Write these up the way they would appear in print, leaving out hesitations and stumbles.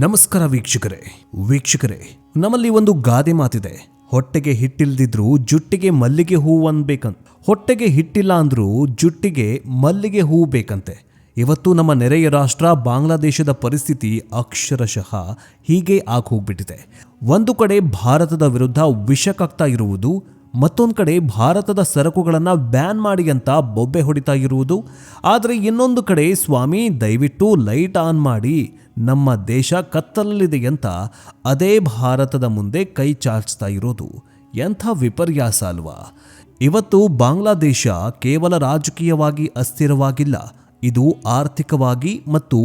ನಮಸ್ಕಾರ ವೀಕ್ಷಕರೇ ನಮ್ಮಲ್ಲಿ ಒಂದು ಗಾದೆ ಮಾತಿದೆ. ಹೊಟ್ಟೆಗೆ ಹಿಟ್ಟಿಲ್ದಿದ್ರು ಜುಟ್ಟಿಗೆ ಮಲ್ಲಿಗೆ ಹೂವು ಅನ್ಬೇಕಂತ. ಹೊಟ್ಟೆಗೆ ಹಿಟ್ಟಿಲ್ಲ ಅಂದ್ರೂ ಜುಟ್ಟಿಗೆ ಮಲ್ಲಿಗೆ ಹೂವು ಬೇಕಂತೆ. ಇವತ್ತು ನಮ್ಮ ನೆರೆಯ ರಾಷ್ಟ್ರ ಬಾಂಗ್ಲಾದೇಶದ ಪರಿಸ್ಥಿತಿ ಅಕ್ಷರಶಃ ಹೀಗೆ ಹೋಗ್ಬಿಟ್ಟಿದೆ. ಒಂದು ಕಡೆ ಭಾರತದ ವಿರುದ್ಧ ವಿಷ ಕಕ್ತಾ ಇರುವುದು, ಮತ್ತೊಂದು ಕಡೆ ಭಾರತದ ಸರಕುಗಳನ್ನು ಬ್ಯಾನ್ ಮಾಡಿ ಅಂತ ಬೊಬ್ಬೆ ಹೊಡಿತಾ ಇರುವುದು. ಆದರೆ ಇನ್ನೊಂದು ಕಡೆ ಸ್ವಾಮಿ ದಯವಿಟ್ಟು ಲೈಟ್ ಆನ್ ಮಾಡಿ, ನಮ್ಮ ದೇಶ ಕತ್ತಲಲ್ಲಿದೆ ಅಂತ ಅದೇ ಭಾರತದ ಮುಂದೆ ಕೈ ಚಾಚ್ತಾ ಇರೋದು ಎಂಥ ವಿಪರ್ಯಾಸ ಅಲ್ವಾ. ಇವತ್ತು ಬಾಂಗ್ಲಾದೇಶ ಕೇವಲ ರಾಜಕೀಯವಾಗಿ ಅಸ್ಥಿರವಾಗಿಲ್ಲ, ಇದು ಆರ್ಥಿಕವಾಗಿ ಮತ್ತು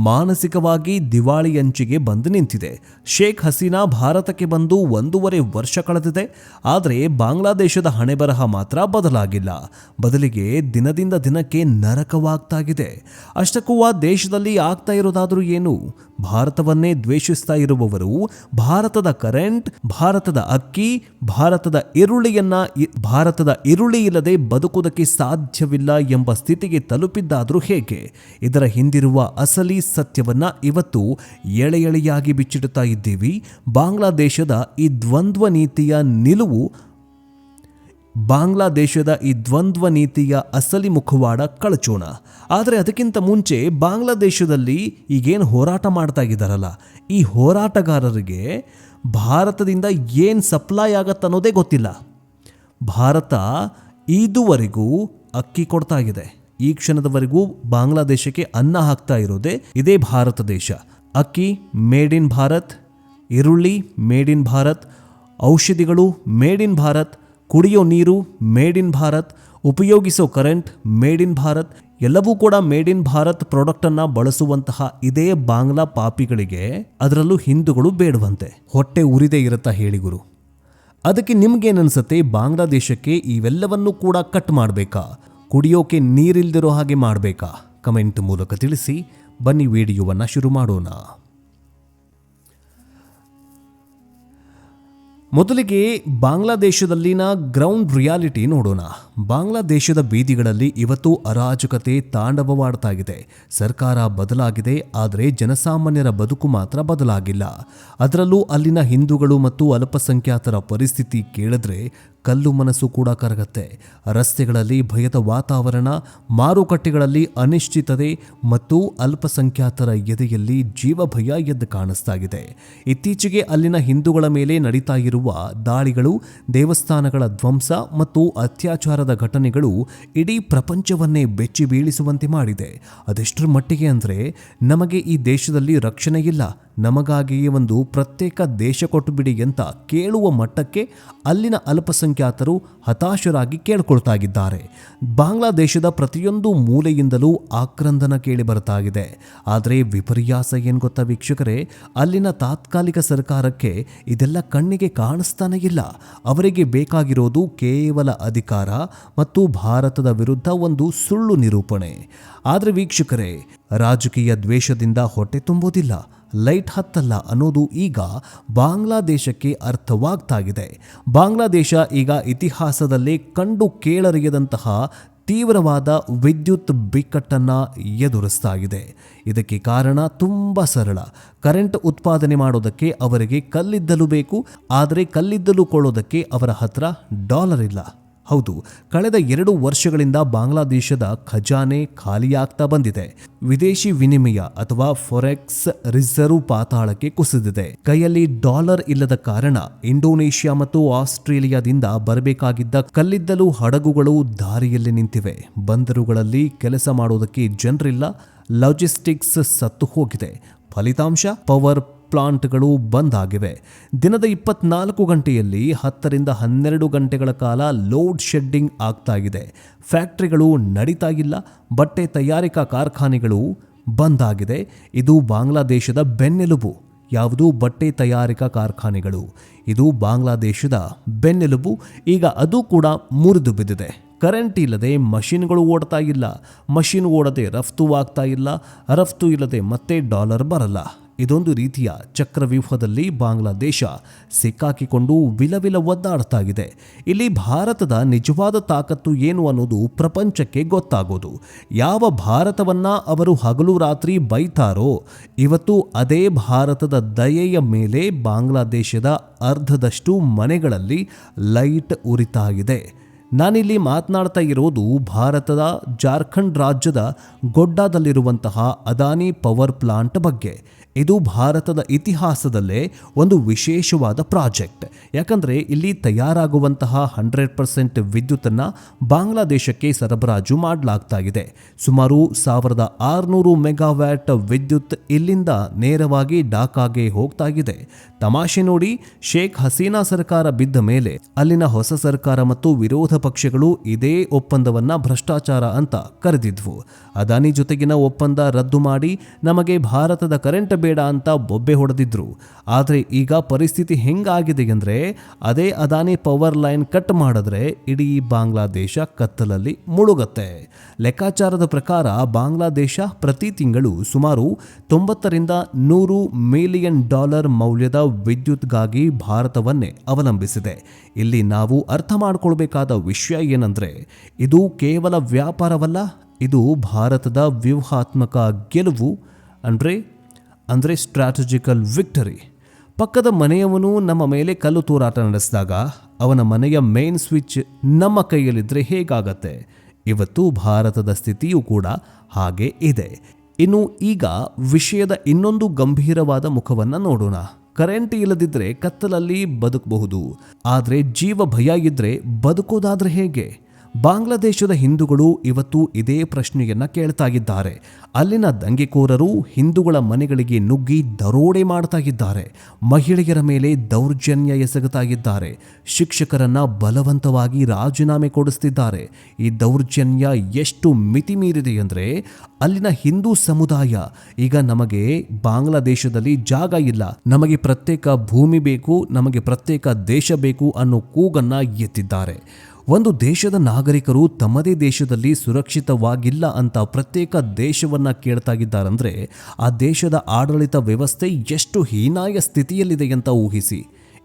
ಮಾನಸಿಕವಾಗಿ ದಿವಾಳಿಯಂಚಿಗೆ ಬಂದು ನಿಂತಿದೆ. ಶೇಖ್ ಹಸೀನಾ ಭಾರತಕ್ಕೆ ಬಂದು 1.5 ವರ್ಷ ಕಳೆದಿದೆ. ಆದರೆ ಬಾಂಗ್ಲಾದೇಶದ ಹಣೆಬರಹ ಮಾತ್ರ ಬದಲಾಗಿಲ್ಲ. ಬದಲಿಗೆ ದಿನದಿಂದ ದಿನಕ್ಕೆ ನರಕವಾಗ್ತಾಗಿದೆ. ಅಷ್ಟಕ್ಕೂ ಆ ದೇಶದಲ್ಲಿ ಆಗ್ತಾ ಇರೋದಾದರೂ ಏನು? ಭಾರತವನ್ನೇ ದ್ವೇಷಿಸ್ತಾ ಇರುವವರು ಭಾರತದ ಕರೆಂಟ್, ಭಾರತದ ಅಕ್ಕಿ, ಭಾರತದ ಈರುಳ್ಳಿ ಇಲ್ಲದೆ ಬದುಕುವುದಕ್ಕೆ ಸಾಧ್ಯವಿಲ್ಲ ಎಂಬ ಸ್ಥಿತಿಗೆ ತಲುಪಿದ್ದಾದರೂ ಹೇಗೆ? ಇದರ ಹಿಂದಿರುವ ಅಸಲಿ ಸತ್ಯವನ್ನ ಇವತ್ತು ಎಳೆಯಾಗಿ ಬಿಚ್ಚಿಡುತ್ತಾ ಇದ್ದೀವಿ. ಬಾಂಗ್ಲಾದೇಶದ ಈ ದ್ವಂದ್ವ ನೀತಿಯ ಅಸಲಿ ಮುಖವಾಡ ಕಳಚೋಣ. ಆದರೆ ಅದಕ್ಕಿಂತ ಮುಂಚೆ ಬಾಂಗ್ಲಾದೇಶದಲ್ಲಿ ಈಗೇನು ಹೋರಾಟ ಮಾಡ್ತಾ ಇದ್ದಾರಲ್ಲ, ಈ ಹೋರಾಟಗಾರರಿಗೆ ಭಾರತದಿಂದ ಏನು ಸಪ್ಲೈ ಆಗತ್ತನ್ನೋದೇ ಗೊತ್ತಿಲ್ಲ. ಭಾರತ ಇದುವರೆಗೂ ಅಕ್ಕಿ ಕೊಡ್ತಾ ಇದೆ. ಈ ಕ್ಷಣದವರೆಗೂ ಬಾಂಗ್ಲಾದೇಶಕ್ಕೆ ಅನ್ನ ಹಾಕ್ತಾ ಇರೋದೇ ಇದೇ ಭಾರತ ದೇಶ. ಅಕ್ಕಿ ಮೇಡ್ ಇನ್ ಭಾರತ್, ಈರುಳ್ಳಿ ಮೇಡ್ ಇನ್ ಭಾರತ್, ಔಷಧಿಗಳು ಮೇಡ್ ಇನ್ ಭಾರತ್, ಕುಡಿಯೋ ನೀರು ಮೇಡ್ ಇನ್ ಭಾರತ್, ಉಪಯೋಗಿಸೋ ಕರೆಂಟ್ ಮೇಡ್ ಇನ್ ಭಾರತ್, ಎಲ್ಲವೂ ಕೂಡ ಮೇಡ್ ಇನ್ ಭಾರತ್ ಪ್ರಾಡಕ್ಟನ್ನು ಬಳಸುವಂತಹ ಇದೇ ಬಾಂಗ್ಲಾ ಪಾಪಿಗಳಿಗೆ ಅದರಲ್ಲೂ ಹಿಂದೂಗಳು ಬೇಡವಂತೆ. ಹೊಟ್ಟೆ ಉರಿದೇ ಇರುತ್ತಾ ಹೇಳಿ ಗುರು? ಅದಕ್ಕೆ ನಿಮ್ಗೇನನ್ಸುತ್ತೆ? ಬಾಂಗ್ಲಾದೇಶಕ್ಕೆ ಇವೆಲ್ಲವನ್ನೂ ಕೂಡ ಕಟ್ ಮಾಡಬೇಕಾ? ಕುಡಿಯೋಕೆ ನೀರಿಲ್ದಿರೋ ಹಾಗೆ ಮಾಡಬೇಕಾ? ಕಮೆಂಟ್ ಮೂಲಕ ತಿಳಿಸಿ. ಬನ್ನಿ ವಿಡಿಯೋವನ್ನು ಶುರು ಮಾಡೋಣ. ಮೊದಲಿಗೆ ಬಾಂಗ್ಲಾದೇಶದಲ್ಲಿನ ಗ್ರೌಂಡ್ ರಿಯಾಲಿಟಿ ನೋಡೋಣ. ಬಾಂಗ್ಲಾದೇಶದ ಬೀದಿಗಳಲ್ಲಿ ಇವತ್ತು ಅರಾಜಕತೆ ತಾಂಡವವಾಡ್ತಾ ಇದೆ. ಸರ್ಕಾರ ಬದಲಾಗಿದೆ, ಆದರೆ ಜನಸಾಮಾನ್ಯರ ಬದುಕು ಮಾತ್ರ ಬದಲಾಗಿಲ್ಲ. ಅದರಲ್ಲೂ ಅಲ್ಲಿನ ಹಿಂದೂಗಳು ಮತ್ತು ಅಲ್ಪಸಂಖ್ಯಾತರ ಪರಿಸ್ಥಿತಿ ಕೇಳಿದ್ರೆ ಕಲ್ಲು ಮನಸ್ಸು ಕೂಡ ಕರಗತ್ತೆ. ರಸ್ತೆಗಳಲ್ಲಿ ಭಯದ ವಾತಾವರಣ, ಮಾರುಕಟ್ಟೆಗಳಲ್ಲಿ ಅನಿಶ್ಚಿತತೆ ಮತ್ತು ಅಲ್ಪಸಂಖ್ಯಾತರ ಎದೆಯಲ್ಲಿ ಜೀವಭಯ ಎದ್ದು ಕಾಣಿಸ್ತಾಗಿದೆ. ಇತ್ತೀಚೆಗೆ ಅಲ್ಲಿನ ಹಿಂದೂಗಳ ಮೇಲೆ ನಡೀತಾ ಇರುವ ದಾಳಿಗಳು, ದೇವಸ್ಥಾನಗಳ ಧ್ವಂಸ ಮತ್ತು ಅತ್ಯಾಚಾರದ ಘಟನೆಗಳು ಇಡೀ ಪ್ರಪಂಚವನ್ನೇ ಬೆಚ್ಚಿ ಬೀಳಿಸುವಂತೆ ಮಾಡಿದೆ. ಅದೆಷ್ಟರ ಮಟ್ಟಿಗೆ ಅಂದರೆ, ನಮಗೆ ಈ ದೇಶದಲ್ಲಿ ರಕ್ಷಣೆ ಇಲ್ಲ, ನಮಗಾಗಿಯೇ ಒಂದು ಪ್ರತ್ಯೇಕ ದೇಶ ಕೊಟ್ಟು ಬಿಡಿ ಅಂತ ಕೇಳುವ ಮಟ್ಟಕ್ಕೆ ಅಲ್ಲಿನ ಅಲ್ಪಸಂಖ್ಯಾತರು ಹತಾಶರಾಗಿ ಕೇಳ್ಕೊಳ್ತಾ ಇದ್ದಾರೆ. ಬಾಂಗ್ಲಾದೇಶದ ಪ್ರತಿಯೊಂದು ಮೂಲೆಯಿಂದಲೂ ಆಕ್ರಂದನ ಕೇಳಿ ಬರ್ತಾ ಇದೆ. ಆದರೆ ವಿಪರ್ಯಾಸ ಏನು ಗೊತ್ತಾ ವೀಕ್ಷಕರೇ? ಅಲ್ಲಿನ ತಾತ್ಕಾಲಿಕ ಸರ್ಕಾರಕ್ಕೆ ಇದೆಲ್ಲ ಕಣ್ಣಿಗೆ ಕಾಣಿಸ್ತಾನೆ ಇಲ್ಲ. ಅವರಿಗೆ ಬೇಕಾಗಿರೋದು ಕೇವಲ ಅಧಿಕಾರ ಮತ್ತು ಭಾರತದ ವಿರುದ್ಧ ಒಂದು ಸುಳ್ಳು ನಿರೂಪಣೆ. ಆದರೆ ವೀಕ್ಷಕರೇ, ರಾಜಕೀಯ ದ್ವೇಷದಿಂದ ಹೊಟ್ಟೆ ತುಂಬೋದಿಲ್ಲ, ಲೈಟ್ ಹತ್ತಲ್ಲ ಅನ್ನೋದು ಈಗ ಬಾಂಗ್ಲಾದೇಶಕ್ಕೆ ಅರ್ಥವಾಗ್ತಾ ಇದೆ. ಬಾಂಗ್ಲಾದೇಶ ಈಗ ಇತಿಹಾಸದಲ್ಲೇ ಕಂಡು ಕೇಳರಿಯದಂತಹ ತೀವ್ರವಾದ ವಿದ್ಯುತ್ ಬಿಕ್ಕಟ್ಟನ್ನು ಎದುರಿಸ್ತಾ ಇದೆ. ಇದಕ್ಕೆ ಕಾರಣ ತುಂಬ ಸರಳ. ಕರೆಂಟ್ ಉತ್ಪಾದನೆ ಮಾಡೋದಕ್ಕೆ ಅವರಿಗೆ ಕಲ್ಲಿದ್ದಲು ಬೇಕು, ಆದರೆ ಕಲ್ಲಿದ್ದಲು ಕೊಳ್ಳೋದಕ್ಕೆ ಅವರ ಹತ್ರ ಡಾಲರ್ ಇಲ್ಲ. ಹೌದು, ಕಳೆದ 2 ವರ್ಷಗಳಿಂದ ಬಾಂಗ್ಲಾದೇಶದ ಖಜಾನೆ ಖಾಲಿಯಾಗ್ತಾ ಬಂದಿದೆ. ವಿದೇಶಿ ವಿನಿಮಯ ಅಥವಾ ಫಾರೆಕ್ಸ್ ರಿಸರ್ವ್ ಪಾತಾಳಕ್ಕೆ ಕುಸಿದಿದೆ. ಕೈಯಲ್ಲಿ ಡಾಲರ್ ಇಲ್ಲದ ಕಾರಣ ಇಂಡೋನೇಷ್ಯಾ ಮತ್ತು ಆಸ್ಟ್ರೇಲಿಯಾದಿಂದ ಬರಬೇಕಾಗಿದ್ದ ಕಲ್ಲಿದ್ದಲು ಹಡಗುಗಳು ದಾರಿಯಲ್ಲಿ ನಿಂತಿವೆ. ಬಂದರುಗಳಲ್ಲಿ ಕೆಲಸ ಮಾಡೋದಕ್ಕೆ ಜನರಿಲ್ಲ, ಲಾಜಿಸ್ಟಿಕ್ಸ್ ಸತ್ತು ಹೋಗಿದೆ. ಫಲಿತಾಂಶ ಪವರ್ ಪ್ಲಾಂಟ್ಗಳು ಬಂದ್ ಆಗಿವೆ. ದಿನದ 24 ಗಂಟೆಯಲ್ಲಿ 10ರಿಂದ 12 ಗಂಟೆಗಳ ಕಾಲ ಲೋಡ್ ಶೆಡ್ಡಿಂಗ್ ಆಗ್ತಾ ಇದೆ. ಫ್ಯಾಕ್ಟರಿಗಳು ನಡೀತಾ ಇಲ್ಲ, ಬಟ್ಟೆ ತಯಾರಿಕಾ ಕಾರ್ಖಾನೆಗಳು ಬಂದ್ ಆಗಿದೆ. ಇದು ಬಾಂಗ್ಲಾದೇಶದ ಬೆನ್ನೆಲುಬು. ಯಾವುದು? ಬಟ್ಟೆ ತಯಾರಿಕಾ ಕಾರ್ಖಾನೆಗಳು. ಇದು ಬಾಂಗ್ಲಾದೇಶದ ಬೆನ್ನೆಲುಬು. ಈಗ ಅದು ಕೂಡ ಮುರಿದು ಬಿದ್ದಿದೆ. ಕರೆಂಟ್ ಇಲ್ಲದೆ ಮಷಿನ್ಗಳು ಓಡ್ತಾ ಇಲ್ಲ, ಮಷಿನ್ ಓಡದೆ ರಫ್ತು ಆಗ್ತಾ ಇಲ್ಲ, ರಫ್ತು ಇಲ್ಲದೆ ಮತ್ತೆ ಡಾಲರ್ ಬರಲ್ಲ. ಇದೊಂದು ರೀತಿಯ ಚಕ್ರವ್ಯೂಹದಲ್ಲಿ ಬಾಂಗ್ಲಾದೇಶ ಸಿಕ್ಕಾಕಿಕೊಂಡು ವಿಲವಿಲ ಒದ್ದಾಡ್ತಾ ಇದೆ. ಇಲ್ಲಿ ಭಾರತದ ನಿಜವಾದ ತಾಕತ್ತು ಏನು ಅನ್ನೋದು ಪ್ರಪಂಚಕ್ಕೆ ಗೊತ್ತಾಗೋದು. ಯಾವ ಭಾರತವನ್ನ ಅವರು ಹಗಲು ರಾತ್ರಿ ಬೈತಾರೋ, ಇವತ್ತು ಅದೇ ಭಾರತದ ದಯೆಯ ಮೇಲೆ ಬಾಂಗ್ಲಾದೇಶದ ಅರ್ಧದಷ್ಟು ಮನೆಗಳಲ್ಲಿ ಲೈಟ್ ಉರಿತಾ ಇದೆ. ನಾನಿಲ್ಲಿ ಮಾತನಾಡ್ತಾ ಇರೋದು ಭಾರತದ ಜಾರ್ಖಂಡ್ ರಾಜ್ಯದ ಗೊಡ್ಡಾದಲ್ಲಿರುವಂತಹ ಅದಾನಿ ಪವರ್ ಪ್ಲಾಂಟ್ ಬಗ್ಗೆ. ಇದು ಭಾರತದ ಇತಿಹಾಸದಲ್ಲೇ ಒಂದು ವಿಶೇಷವಾದ ಪ್ರಾಜೆಕ್ಟ್. ಯಾಕಂದರೆ ಇಲ್ಲಿ ತಯಾರಾಗುವಂತಹ 100% ವಿದ್ಯುತ್ತನ್ನು ಬಾಂಗ್ಲಾದೇಶಕ್ಕೆ ಸರಬರಾಜು ಮಾಡಲಾಗ್ತಾ ಇದೆ. ಸುಮಾರು 1600 ಮೆಗಾವ್ಯಾಟ್ ವಿದ್ಯುತ್ ಇಲ್ಲಿಂದ ನೇರವಾಗಿ ಢಾಕಾಗೆ ಹೋಗ್ತಾ ಇದೆ. ತಮಾಷೆ ನೋಡಿ, ಶೇಖ್ ಹಸೀನಾ ಸರ್ಕಾರ ಬಿದ್ದ ಮೇಲೆ ಅಲ್ಲಿನ ಹೊಸ ಸರ್ಕಾರ ಮತ್ತು ವಿರೋಧ ಪಕ್ಷಗಳು ಇದೇ ಒಪ್ಪಂದವನ್ನ ಭ್ರಷ್ಟಾಚಾರ ಅಂತ ಕರೆದಿದ್ವು. ಅದಾನಿ ಜೊತೆಗಿನ ಒಪ್ಪಂದ ರದ್ದು ಮಾಡಿ ನಮಗೆ ಭಾರತದ ಕರೆಂಟ್ ಬೇಡ ಅಂತ ಬೊಬ್ಬೆ ಹೊಡೆದಿದ್ರು. ಆದರೆ ಈಗ ಪರಿಸ್ಥಿತಿ ಹೆಂಗಾಗಿದೆ ಅಂದರೆ, ಅದೇ ಅದಾನಿ ಪವರ್ ಲೈನ್ ಕಟ್ ಮಾಡಿದ್ರೆ ಇಡೀ ಬಾಂಗ್ಲಾದೇಶ ಕತ್ತಲಲ್ಲಿ ಮುಳುಗತ್ತೆ. ಲೆಕ್ಕಾಚಾರದ ಪ್ರಕಾರ ಬಾಂಗ್ಲಾದೇಶ ಪ್ರತಿ ತಿಂಗಳು ಸುಮಾರು $90-100 ಮಿಲಿಯನ್ ಮೌಲ್ಯದ ವಿದ್ಯುತ್ಗಾಗಿ ಭಾರತವನ್ನೇ ಅವಲಂಬಿಸಿದೆ. ಇಲ್ಲಿ ನಾವು ಅರ್ಥ ಮಾಡಿಕೊಳ್ಬೇಕಾದ ವಿಷಯ ಏನಂದ್ರೆ, ಇದು ಕೇವಲ ವ್ಯಾಪಾರವಲ್ಲ, ಇದು ಭಾರತದ ವ್ಯೂಹಾತ್ಮಕ ಗೆಲುವು, ಅಂದ್ರೆ ಸ್ಟ್ರಾಟಜಿಕಲ್ ವಿಕ್ಟರಿ. ಪಕ್ಕದ ಮನೆಯವನು ನಮ್ಮ ಮೇಲೆ ಕಲ್ಲು ತೂರಾಟ ನಡೆಸಿದಾಗ ಅವನ ಮನೆಯ ಮೇನ್ ಸ್ವಿಚ್ ನಮ್ಮ ಕೈಯಲ್ಲಿದ್ದರೆ ಹೇಗಾಗತ್ತೆ? ಇವತ್ತು ಭಾರತದ ಸ್ಥಿತಿಯೂ ಕೂಡ ಹಾಗೆ ಇದೆ. ಇನ್ನು ಈಗ ವಿಷಯದ ಇನ್ನೊಂದು ಗಂಭೀರವಾದ ಮುಖವನ್ನು ನೋಡೋಣ. ಕರೆಂಟ್ ಇಲ್ಲದಿದ್ದರೆ ಕತ್ತಲಲ್ಲಿ ಬದುಕಬಹುದು, ಆದರೆ ಜೀವ ಭಯ ಇದ್ದರೆ ಬದುಕೋದಾದ್ರೆ ಹೇಗೆ? ಬಾಂಗ್ಲಾದೇಶದ ಹಿಂದೂಗಳು ಇವತ್ತು ಇದೇ ಪ್ರಶ್ನೆಯನ್ನ ಕೇಳ್ತಾ ಇದ್ದಾರೆ. ಅಲ್ಲಿನ ದಂಗೆಕೋರರು ಹಿಂದೂಗಳ ಮನೆಗಳಿಗೆ ನುಗ್ಗಿ ದರೋಡೆ ಮಾಡ್ತಾ ಇದ್ದಾರೆ. ಮಹಿಳೆಯರ ಮೇಲೆ ದೌರ್ಜನ್ಯ ಎಸಗುತ್ತಾ ಇದ್ದಾರೆ. ಶಿಕ್ಷಕರನ್ನ ಬಲವಂತವಾಗಿ ರಾಜೀನಾಮೆ ಕೊಡಿಸ್ತಿದ್ದಾರೆ. ಈ ದೌರ್ಜನ್ಯ ಎಷ್ಟು ಮಿತಿ ಮೀರಿದೆ ಅಂದರೆ, ಅಲ್ಲಿನ ಹಿಂದೂ ಸಮುದಾಯ ಈಗ ನಮಗೆ ಬಾಂಗ್ಲಾದೇಶದಲ್ಲಿ ಜಾಗ ಇಲ್ಲ, ನಮಗೆ ಪ್ರತ್ಯೇಕ ಭೂಮಿ ಬೇಕು, ನಮಗೆ ಪ್ರತ್ಯೇಕ ದೇಶ ಬೇಕು ಅನ್ನೋ ಕೂಗನ್ನ ಎತ್ತಿದ್ದಾರೆ. ಒಂದು ದೇಶದ ನಾಗರಿಕರು ತಮ್ಮದೇ ದೇಶದಲ್ಲಿ ಸುರಕ್ಷಿತವಾಗಿಲ್ಲ ಅಂತ ಪ್ರತ್ಯೇಕ ದೇಶವನ್ನ ಕೇಳ್ತಾಗಿದ್ದಾರಂದ್ರೆ ಆ ದೇಶದ ಆಡಳಿತ ವ್ಯವಸ್ಥೆ ಎಷ್ಟು ಹೀನಾಯ ಸ್ಥಿತಿಯಲ್ಲಿದೆ ಅಂತ ಊಹಿಸಿ.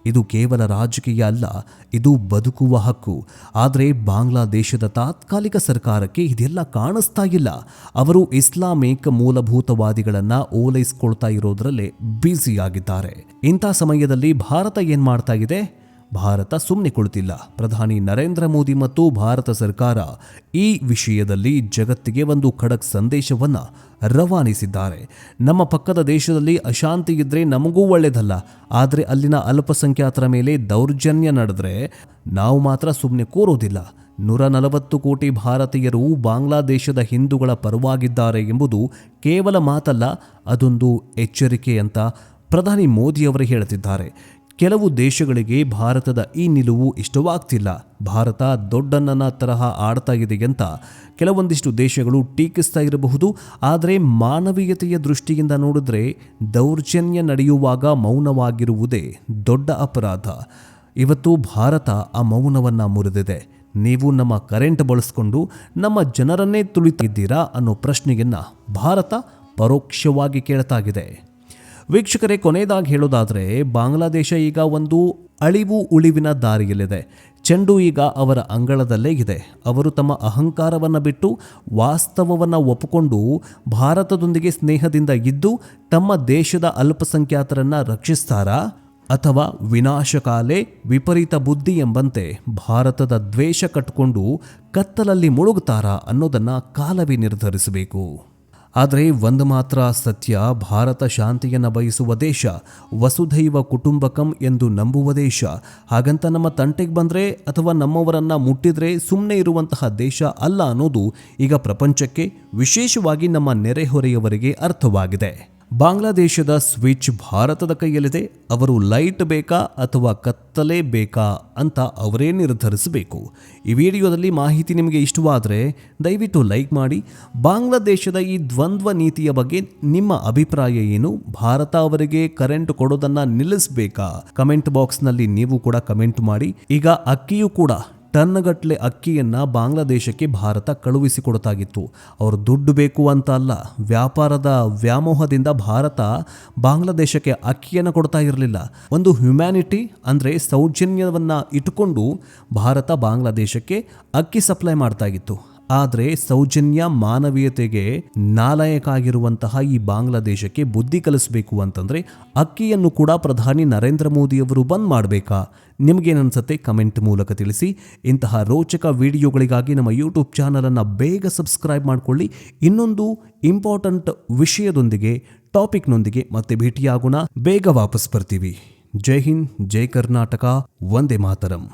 ಇದು ಕೇವಲ ರಾಜಕೀಯ ಅಲ್ಲ, ಇದು ಬದುಕುವ ಹಕ್ಕು. ಆದರೆ ಬಾಂಗ್ಲಾದೇಶದ ತಾತ್ಕಾಲಿಕ ಸರ್ಕಾರಕ್ಕೆ ಇದೆಲ್ಲ ಕಾಣಿಸ್ತಾ ಇಲ್ಲ. ಅವರು ಇಸ್ಲಾಮಿಕ್ ಮೂಲಭೂತವಾದಿಗಳನ್ನ ಓಲೈಸ್ಕೊಳ್ತಾ ಇರೋದ್ರಲ್ಲೇ ಬ್ಯುಸಿಯಾಗಿದ್ದಾರೆ. ಇಂಥ ಸಮಯದಲ್ಲಿ ಭಾರತ ಏನ್ ಮಾಡ್ತಾ ಇದೆ? ಭಾರತ ಸುಮ್ಮನೆ ಕುಳಿತಿಲ್ಲ. ಪ್ರಧಾನಿ ನರೇಂದ್ರ ಮೋದಿ ಮತ್ತು ಭಾರತ ಸರ್ಕಾರ ಈ ವಿಷಯದಲ್ಲಿ ಜಗತ್ತಿಗೆ ಒಂದು ಖಡಕ್ ಸಂದೇಶವನ್ನು ರವಾನಿಸಿದ್ದಾರೆ. ನಮ್ಮ ಪಕ್ಕದ ದೇಶದಲ್ಲಿ ಅಶಾಂತಿ ಇದ್ರೆ ನಮಗೂ ಒಳ್ಳೆಯದಲ್ಲ, ಆದರೆ ಅಲ್ಲಿನ ಅಲ್ಪಸಂಖ್ಯಾತರ ಮೇಲೆ ದೌರ್ಜನ್ಯ ನಡೆದ್ರೆ ನಾವು ಮಾತ್ರ ಸುಮ್ಮನೆ ಕೂರೋದಿಲ್ಲ. 140 ಕೋಟಿ ಭಾರತೀಯರು ಬಾಂಗ್ಲಾದೇಶದ ಹಿಂದೂಗಳ ಪರವಾಗಿದ್ದಾರೆ ಎಂಬುದು ಕೇವಲ ಮಾತಲ್ಲ, ಅದೊಂದು ಎಚ್ಚರಿಕೆ ಅಂತ ಪ್ರಧಾನಿ ಮೋದಿಯವರು ಹೇಳುತ್ತಿದ್ದಾರೆ. ಕೆಲವು ದೇಶಗಳಿಗೆ ಭಾರತದ ಈ ನಿಲುವು ಇಷ್ಟವಾಗ್ತಿಲ್ಲ. ಭಾರತ ದೊಡ್ಡಣ್ಣನ ತರಹ ಆಡ್ತಾ ಇದೆ ಅಂತ ಕೆಲವೊಂದಿಷ್ಟು ದೇಶಗಳು ಟೀಕಿಸ್ತಾ ಇರಬಹುದು. ಆದರೆ ಮಾನವೀಯತೆಯ ದೃಷ್ಟಿಯಿಂದ ನೋಡಿದ್ರೆ ದೌರ್ಜನ್ಯ ನಡೆಯುವಾಗ ಮೌನವಾಗಿರುವುದೇ ದೊಡ್ಡ ಅಪರಾಧ. ಇವತ್ತು ಭಾರತ ಆ ಮೌನವನ್ನು ಮುರಿದಿದೆ. ನೀವು ನಮ್ಮ ಕರೆಂಟ್ ಬಳಸ್ಕೊಂಡು ನಮ್ಮ ಜನರನ್ನೇ ತುಳಿತಿದ್ದೀರಾ ಅನ್ನೋ ಪ್ರಶ್ನೆಯನ್ನ ಭಾರತ ಪರೋಕ್ಷವಾಗಿ ಕೇಳ್ತಾಗಿದೆ. ವೀಕ್ಷಕರೇ, ಕೊನೆಯದಾಗಿ ಹೇಳೋದಾದರೆ ಬಾಂಗ್ಲಾದೇಶ ಈಗ ಒಂದು ಅಳಿವು ಉಳಿವಿನ ದಾರಿಯಲ್ಲಿದೆ. ಚೆಂಡು ಈಗ ಅವರ ಅಂಗಳದಲ್ಲೇ ಇದೆ. ಅವರು ತಮ್ಮ ಅಹಂಕಾರವನ್ನು ಬಿಟ್ಟು ವಾಸ್ತವವನ್ನು ಒಪ್ಪಿಕೊಂಡು ಭಾರತದೊಂದಿಗೆ ಸ್ನೇಹದಿಂದ ಇದ್ದು ತಮ್ಮ ದೇಶದ ಅಲ್ಪಸಂಖ್ಯಾತರನ್ನು ರಕ್ಷಿಸ್ತಾರಾ, ಅಥವಾ ವಿನಾಶಕಾಲೆ ವಿಪರೀತ ಬುದ್ಧಿ ಎಂಬಂತೆ ಭಾರತದ ದ್ವೇಷ ಕಟ್ಟಿಕೊಂಡು ಕತ್ತಲಲ್ಲಿ ಮುಳುಗುತ್ತಾರಾ ಅನ್ನೋದನ್ನು ಕಾಲವೇ ನಿರ್ಧರಿಸಬೇಕು. ಆದರೆ ಒಂದು ಮಾತ್ರ ಸತ್ಯ, ಭಾರತ ಶಾಂತಿಯನ್ನು ಬಯಸುವ ದೇಶ, ವಸುಧೈವ ಕುಟುಂಬಕಂ ಎಂದು ನಂಬುವ ದೇಶ. ಹಾಗಂತ ನಮ್ಮ ತಂಟೆಗೆ ಬಂದರೆ ಅಥವಾ ನಮ್ಮವರನ್ನು ಮುಟ್ಟಿದ್ರೆ ಸುಮ್ಮನೆ ಇರುವಂತಹ ದೇಶ ಅಲ್ಲ ಅನ್ನೋದು ಈಗ ಪ್ರಪಂಚಕ್ಕೆ, ವಿಶೇಷವಾಗಿ ನಮ್ಮ ನೆರೆಹೊರೆಯವರಿಗೆ ಅರ್ಥವಾಗಿದೆ. ಬಾಂಗ್ಲಾದೇಶದ ಸ್ವಿಚ್ ಭಾರತದ ಕೈಯಲ್ಲಿದೆ. ಅವರು ಲೈಟ್ ಬೇಕಾ ಅಥವಾ ಕತ್ತಲೆ ಬೇಕಾ ಅಂತ ಅವರೇ ನಿರ್ಧರಿಸಬೇಕು. ಈ ವಿಡಿಯೋದಲ್ಲಿ ಮಾಹಿತಿ ನಿಮಗೆ ಇಷ್ಟವಾದರೆ ದಯವಿಟ್ಟು ಲೈಕ್ ಮಾಡಿ. ಬಾಂಗ್ಲಾದೇಶದ ಈ ದ್ವಂದ್ವ ನೀತಿಯ ಬಗ್ಗೆ ನಿಮ್ಮ ಅಭಿಪ್ರಾಯ ಏನು? ಭಾರತ ಅವರಿಗೆ ಕರೆಂಟ್ ಕೊಡೋದನ್ನ ನಿಲ್ಲಿಸಬೇಕಾ? ಕಮೆಂಟ್ ಬಾಕ್ಸ್ನಲ್ಲಿ ನೀವು ಕೂಡ ಕಮೆಂಟ್ ಮಾಡಿ. ಈಗ ಅಕ್ಕಿಯೂ ಕೂಡ ಟನ್ಗಟ್ಟಲೆ ಅಕ್ಕಿಯನ್ನು ಬಾಂಗ್ಲಾದೇಶಕ್ಕೆ ಭಾರತ ಕಳುಹಿಸಿಕೊಡ್ತಾಗಿತ್ತು. ಅವರು ದುಡ್ಡು ಬೇಕು ಅಂತ ಅಲ್ಲ, ವ್ಯಾಪಾರದ ವ್ಯಾಮೋಹದಿಂದ ಭಾರತ ಬಾಂಗ್ಲಾದೇಶಕ್ಕೆ ಅಕ್ಕಿಯನ್ನು ಕೊಡ್ತಾ ಇರಲಿಲ್ಲ. ಒಂದು ಹ್ಯುಮ್ಯಾನಿಟಿ ಅಂದರೆ ಸೌಜನ್ಯವನ್ನು ಇಟ್ಟುಕೊಂಡು ಭಾರತ ಬಾಂಗ್ಲಾದೇಶಕ್ಕೆ ಅಕ್ಕಿ ಸಪ್ಲೈ ಮಾಡ್ತಾ ಇತ್ತು. ಆದರೆ ಸೌಜನ್ಯ ಮಾನವೀಯತೆಗೆ ನಾಲಾಯಕ ಆಗಿರುವಂತಹ ಈ ಬಾಂಗ್ಲಾದೇಶಕ್ಕೆ ಬುದ್ಧಿ ಕಲಿಸಬೇಕು ಅಂತಂದರೆ ಅಕ್ಕಿಯನ್ನು ಕೂಡ ಪ್ರಧಾನಿ ನರೇಂದ್ರ ಮೋದಿಯವರು ಬಂದ್ ಮಾಡಬೇಕಾ? ನಿಮಗೇನನ್ಸುತ್ತೆ ಕಮೆಂಟ್ ಮೂಲಕ ತಿಳಿಸಿ. ಇಂತಹ ರೋಚಕ ವಿಡಿಯೋಗಳಿಗಾಗಿ ನಮ್ಮ ಯೂಟ್ಯೂಬ್ ಚಾನಲನ್ನು ಬೇಗ ಸಬ್ಸ್ಕ್ರೈಬ್ ಮಾಡಿಕೊಳ್ಳಿ. ಇನ್ನೊಂದು ಇಂಪಾರ್ಟೆಂಟ್ ವಿಷಯದೊಂದಿಗೆ ಟಾಪಿಕ್ನೊಂದಿಗೆ ಮತ್ತೆ ಭೇಟಿಯಾಗೋಣ. ಬೇಗ ವಾಪಸ್ ಬರ್ತೀವಿ. ಜೈ ಹಿಂದ್, ಜೈ ಕರ್ನಾಟಕ, ವಂದೇ ಮಾತರಂ.